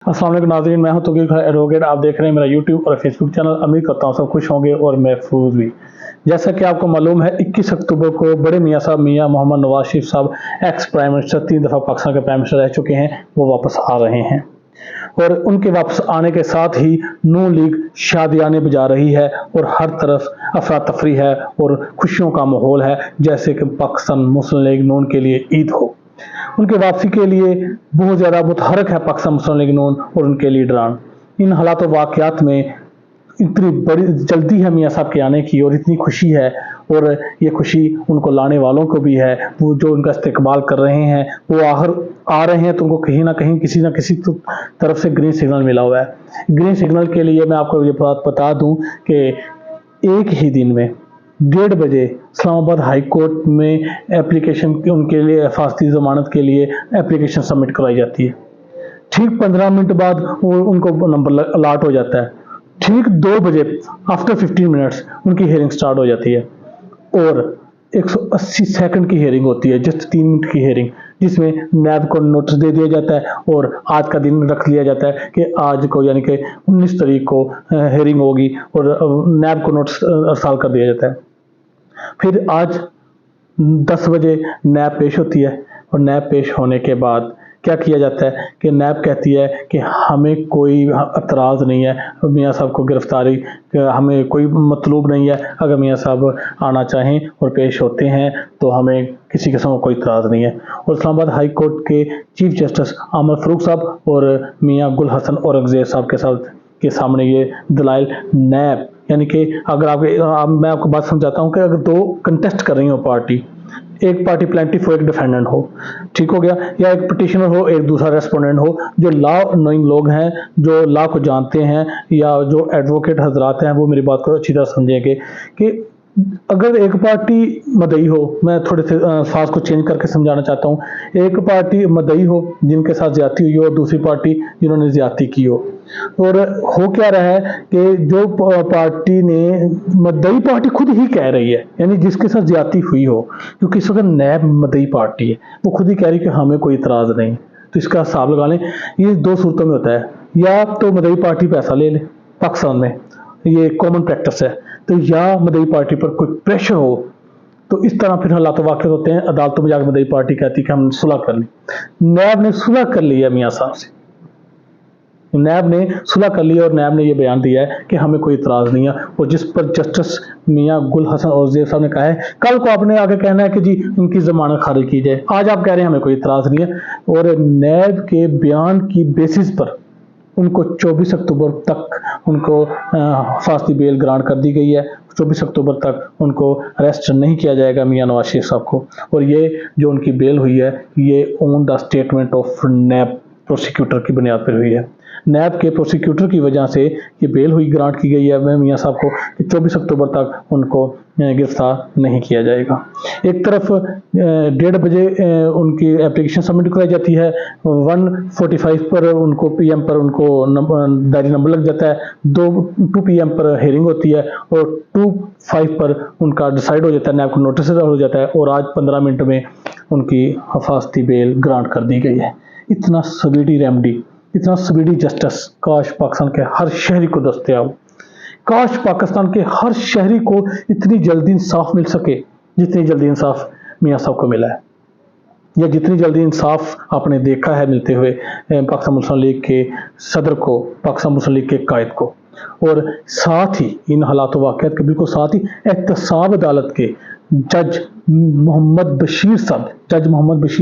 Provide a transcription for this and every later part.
अस्सलाम वालेकुम नाज़रीन, मैं हूं तौकीर खान एडवोकेट। आप देख रहे हैं मेरा यूट्यूब और फेसबुक चैनल। उम्मीद करता हूं सब खुश होंगे और महफूज भी। जैसा कि आपको मालूम है, 21 अक्टूबर को बड़े मियाँ साहब मियाँ मोहम्मद नवाज शरीफ साहब एक्स प्राइम मिनिस्टर, 3 दफ़ा पाकिस्तान के प्राइम मिनिस्टर रह चुके हैं, वो वापस आ रहे हैं। और उनके वापस आने के साथ ही नून लीग शादियाने बजा रही है और हर तरफ अफरा तफरी है और खुशियों का माहौल है, जैसे कि पाकिस्तान मुस्लिम लीग नून के लिए ईद हो। उनके वापसी के लिए बहुत ज़्यादा मुतहरक है पाकिस्तान मुस्लिम लीग नून और उनके लीडरान। इन हालात वाक़यात में इतनी बड़ी जल्दी है मियाँ साहब के आने की और इतनी खुशी है, और ये खुशी उनको लाने वालों को भी है। वो जो उनका इस्तकबाल कर रहे हैं, वो आखिर आ रहे हैं तो उनको कहीं ना कहीं किसी ना किसी तरफ से ग्रीन सिग्नल मिला हुआ है। ग्रीन सिग्नल के लिए मैं आपको ये बात बता दूं कि एक ही दिन में 1:30 बजे इस्लामाबाद हाई कोर्ट में एप्लीकेशन उनके लिए फास्ती ज़मानत के लिए एप्लीकेशन सबमिट कराई जाती है। ठीक 15 मिनट बाद उनको नंबर अलाट हो जाता है। ठीक 2 बजे आफ्टर 15 मिनट्स उनकी हियरिंग स्टार्ट हो जाती है और 180 सेकंड की हियरिंग होती है, जस्ट 3 मिनट की हियरिंग, जिसमें नैब को नोटिस दे दिया जाता है और आज का दिन रख लिया जाता है कि आज को यानी कि 19 तारीख को हियरिंग होगी और नैब को नोटिस अरसाल कर दिया जाता है। फिर आज 10 बजे नैब पेश होती है और नैब पेश होने के बाद क्या किया जाता है कि नैब कहती है कि हमें कोई एतराज़ नहीं है मियाँ साहब को गिरफ्तारी, हमें कोई मतलूब नहीं है। अगर मियाँ साहब आना चाहें और पेश होते हैं तो हमें किसी किस्म का कोई इतराज़ नहीं है। और इस्लामाबाद हाई कोर्ट के चीफ जस्टिस आमर फ़ारूक साहब और मियाँ गुल हसन औरंगज़ेब साहब के सामने ये दलाइल नैब, यानी कि अगर मैं आपको बात समझाता हूँ कि अगर 2 कंटेस्ट कर रही हो पार्टी, एक पार्टी प्लेंटिफ हो, एक डिफेंडेंट हो, ठीक हो गया, या एक पिटिशनर हो, एक दूसरा रेस्पोंडेंट हो, जो लॉ नोइंग लोग हैं, जो लॉ को जानते हैं, या जो एडवोकेट हजरात हैं, वो मेरी बात को अच्छी तरह समझेंगे कि अगर एक पार्टी मदई हो, मैं थोड़े से अल्फाज को चेंज करके समझाना चाहता हूँ, एक पार्टी मदई हो जिनके साथ ज्यादती हुई हो और दूसरी पार्टी जिन्होंने ज्यादती की हो, और हो क्या रहा है कि जो पार्टी ने मदई पार्टी खुद ही कह रही है, यानी जिसके साथ ज्यादती हुई हो, क्योंकि इस वक्त नैब मदई पार्टी है, वो खुद ही कह रही है कि हमें कोई इतराज़ नहीं। तो इसका हिसाब लगा लें, ये 2 सूरतों में होता है, या तो मदई पार्टी पैसा ले ले, पाकिस्तान में ये कॉमन प्रैक्टिस है, तो या मदई पार्टी पर कोई प्रेशर हो, तो इस तरह फिर हालात वाक़ई होते हैं। अदालतों में जाकर मदई पार्टी कहती है कि हम सुलह कर ली। नैब ने सुलह कर लिया मियाँ साहब से, नैब ने सुलह कर लिया और नैब ने यह बयान दिया है कि हमें कोई इतराज़ नहीं है, और जिस पर जस्टिस मियाँ गुल हसन औरंगज़ेब साहब ने कहा है, कल को आपने आगे कहना है कि जी उनकी ज़मानत खारिज की जाए, आज आप कह रहे हैं हमें कोई इतराज़ नहीं है। और नैब के बयान की बेसिस पर उनको 24 अक्टूबर तक उनको फास्ती बेल ग्रांट कर दी गई है। 24 अक्टूबर तक उनको अरेस्ट नहीं किया जाएगा मियाँ नवाज शरीफ साहब को, और ये जो उनकी बेल हुई है, ये on the statement of NAB prosecutor की बुनियाद पर हुई है। नैब के प्रोसिक्यूटर की वजह से ये बेल हुई, ग्रांट की गई है मियाँ साहब को कि 24 अक्टूबर तक उनको गिरफ्तार नहीं किया जाएगा। एक तरफ 1:30 बजे उनकी एप्लीकेशन सबमिट कराई जाती है, 1:45 पर उनको PM पर उनको डायरी नंबर लग जाता है, 2 PM पर हियरिंग होती है और 2:05 पर उनका डिसाइड हो जाता है, नैब को नोटिस हो जाता है, और आज 15 मिनट में उनकी हिफाजती बेल ग्रांट कर दी गई है। इतना स्पीडी रेमेडी, इतना स्पीडी जस्टिस काश पाकिस्तान के हर शहरी को दस्तयाब, काश पाकिस्तान के हर शहरी को इतनी जल्दी इंसाफ मिल सके जितनी जल्दी इंसाफ मियाँ साहब को मिला है, या जितनी जल्दी इंसाफ आपने देखा है मिलते हुए पाकिस्तान मुस्लिम लीग के सदर को, पाकिस्तान मुस्लिम लीग के कायद को, और साथ ही इन हालात वाक़यात के बिल्कुल साथ ही एहतसाब अदालत के जज मोहम्मद बशीर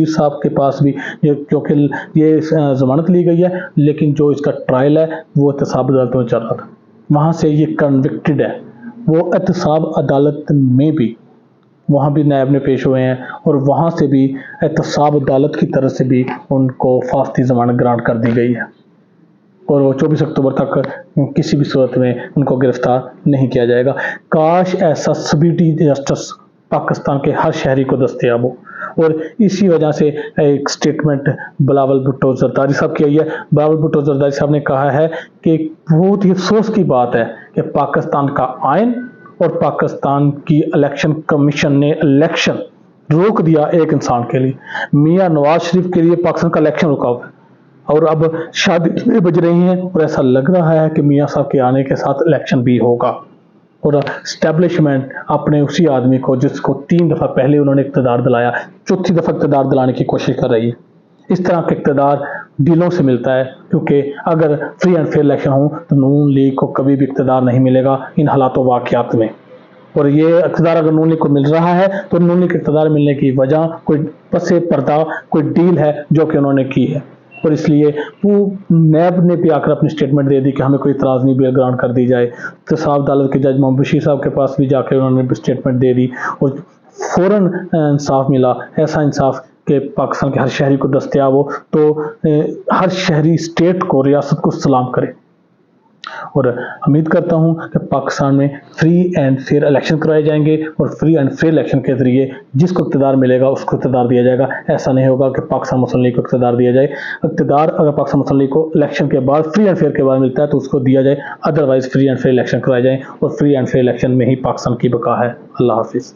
साहब के पास भी, क्योंकि ये ज़मानत ली गई है, लेकिन जो इसका ट्रायल है वो एहतसाब अदालत में चल रहा था, वहाँ से ये कन्विक्टेड है, वो एहतसाब अदालत में भी, वहाँ भी नैब ने पेश हुए हैं, और वहाँ से भी एहतसाब अदालत की तरफ से भी उनको फास्ती ज़मानत ग्रांट कर दी गई है, और वो 24 अक्टूबर तक किसी भी सूरत में उनको गिरफ्तार नहीं किया जाएगा। काश ऐसा स्पीडी जस्टिस पाकिस्तान के हर शहरी को दस्तयाब हो, और इसी वजह से एक स्टेटमेंट बिलावल भुट्टो जरदारी साहब की आई है। बिलावल भुट्टो जरदारी साहब ने कहा है कि बहुत ही अफसोस की बात है कि पाकिस्तान का आइन और पाकिस्तान की इलेक्शन कमीशन ने इलेक्शन रोक दिया एक इंसान के लिए। मियाँ नवाज शरीफ के लिए पाकिस्तान का इलेक्शन रुका हुआ है, اور اب شادی بج رہی ہیں اور ایسا لگ رہا ہے کہ میاں صاحب کے آنے کے ساتھ الیکشن بھی ہوگا، اور اسٹیبلشمنٹ اپنے اسی آدمی کو جس کو 3 دفعہ پہلے انہوں نے اقتدار دلایا، چوتھی دفعہ اقتدار دلانے کی کوشش کر رہی ہے۔ اس طرح کا اقتدار دلوں سے ملتا ہے، کیونکہ اگر فری اینڈ فیئر الیکشن ہوں تو نون لیگ کو کبھی بھی اقتدار نہیں ملے گا ان حالات و واقعات میں۔ اور یہ اقتدار اگر نون لیگ کو مل رہا ہے تو نون لیگ کے اقتدار ملنے کی وجہ کوئی پس پردہ کوئی ڈیل ہے جو کہ انہوں نے کی ہے، اور اس لیے وہ نیب نے بھی آ کر اپنی اسٹیٹمنٹ دے دی کہ ہمیں کوئی اعتراض نہیں، بل گرانٹ کر دی جائے۔ احتساب عدالت کے جج محمد بشیر صاحب کے پاس بھی جا کے انہوں نے اسٹیٹمنٹ دے دی، اور فوراً انصاف ملا، ایسا انصاف کہ پاکستان کے ہر شہری کو دستیاب ہو، تو ہر شہری اسٹیٹ کو، ریاست کو سلام کرے۔ اور امید کرتا ہوں کہ پاکستان میں فری اینڈ فیئر الیکشن کرائے جائیں گے، اور فری اینڈ فیئر الیکشن کے ذریعے جس کو اقتدار ملے گا اس کو اقتدار دیا جائے گا۔ ایسا نہیں ہوگا کہ پاکستان مسلم لیگ کو اقتدار دیا جائے۔ اقتدار اگر پاکستان مسلم لیگ کو الیکشن کے بعد فری اینڈ فیئر کے بعد ملتا ہے تو اس کو دیا جائے، otherwise free and fair election کرائے جائیں، اور فری اینڈ فیئر الیکشن میں ہی پاکستان کی بقا ہے۔ اللہ حافظ۔